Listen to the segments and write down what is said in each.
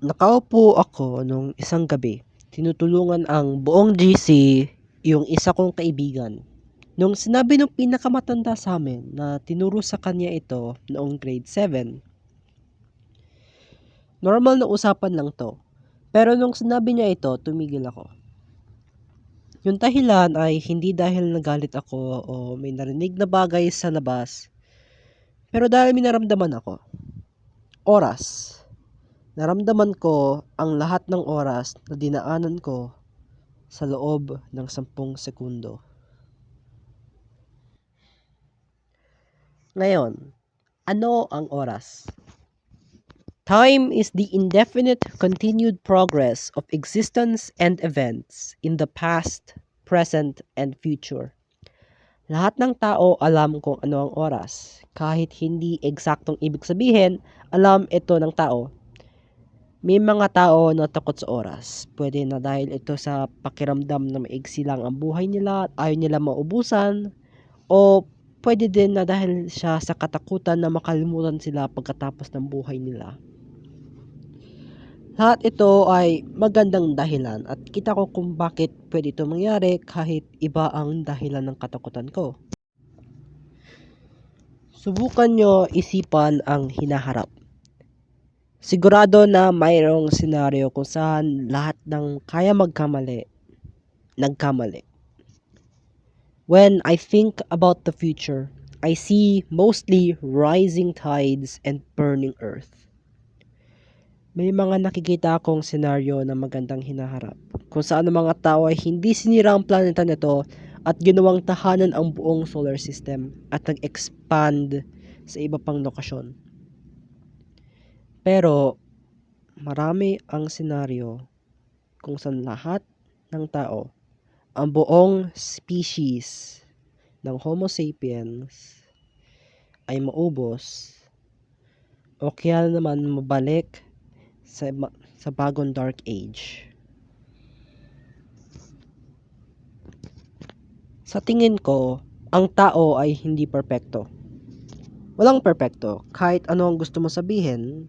Nakaupo ako nung isang gabi, tinutulungan ang buong GC yung isa kong kaibigan. Nung sinabi nung pinakamatanda sa amin na tinuro sa kanya ito noong grade 7, normal na usapan lang to. Pero nung sinabi niya ito, tumigil ako. Yung dahilan ay hindi dahil nagalit ako o may narinig na bagay sa labas, pero dahil may naramdaman ako. Oras. Naramdaman ko ang lahat ng oras na dinaanan ko sa loob ng 10 segundo. Ngayon, ano ang oras? Time is the indefinite continued progress of existence and events in the past, present, and future. Lahat ng tao alam kung ano ang oras. Kahit hindi eksaktong ibig sabihin, alam ito ng tao. May mga tao na takot sa oras. Pwede na dahil ito sa pakiramdam na maigsi lang ang buhay nila at ayaw nila maubusan. O pwede din na dahil siya sa katakutan na makalimutan sila pagkatapos ng buhay nila. Lahat ito ay magandang dahilan at kita ko kung bakit pwede ito mangyari kahit iba ang dahilan ng katakutan ko. Subukan nyo isipan ang hinaharap. Sigurado na mayroong senaryo kung saan lahat ng kaya magkamali, nagkamali. When I think about the future, I see mostly rising tides and burning earth. May mga nakikita akong senaryo na magandang hinaharap, kung saan ang mga tao ay hindi sinira ang planeta nito at ginawang tahanan ang buong solar system at nag-expand sa iba pang lokasyon. Pero marami ang senaryo kung saan lahat ng tao, ang buong species ng Homo sapiens ay maubos o kaya naman mabalik sa bagong dark age. Sa tingin ko, ang tao ay hindi perpekto. Walang perpekto. Kahit ano ang gusto mo sabihin,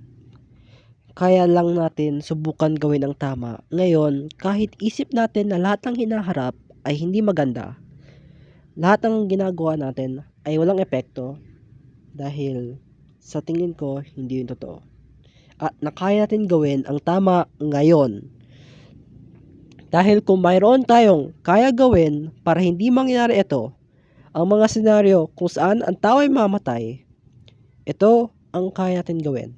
kaya lang natin subukan gawin ang tama. Ngayon, kahit isip natin na lahat ng hinaharap ay hindi maganda, lahat ng ginagawa natin ay walang epekto dahil sa tingin ko, hindi yun totoo. At nakaya natin gawin ang tama ngayon. Dahil kung mayroon tayong kaya gawin para hindi mangyari ito, ang mga senaryo kung saan ang tao ay mamatay, ito ang kaya natin gawin.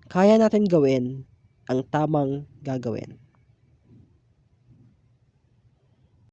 Kaya natin gawin ang tamang gagawin.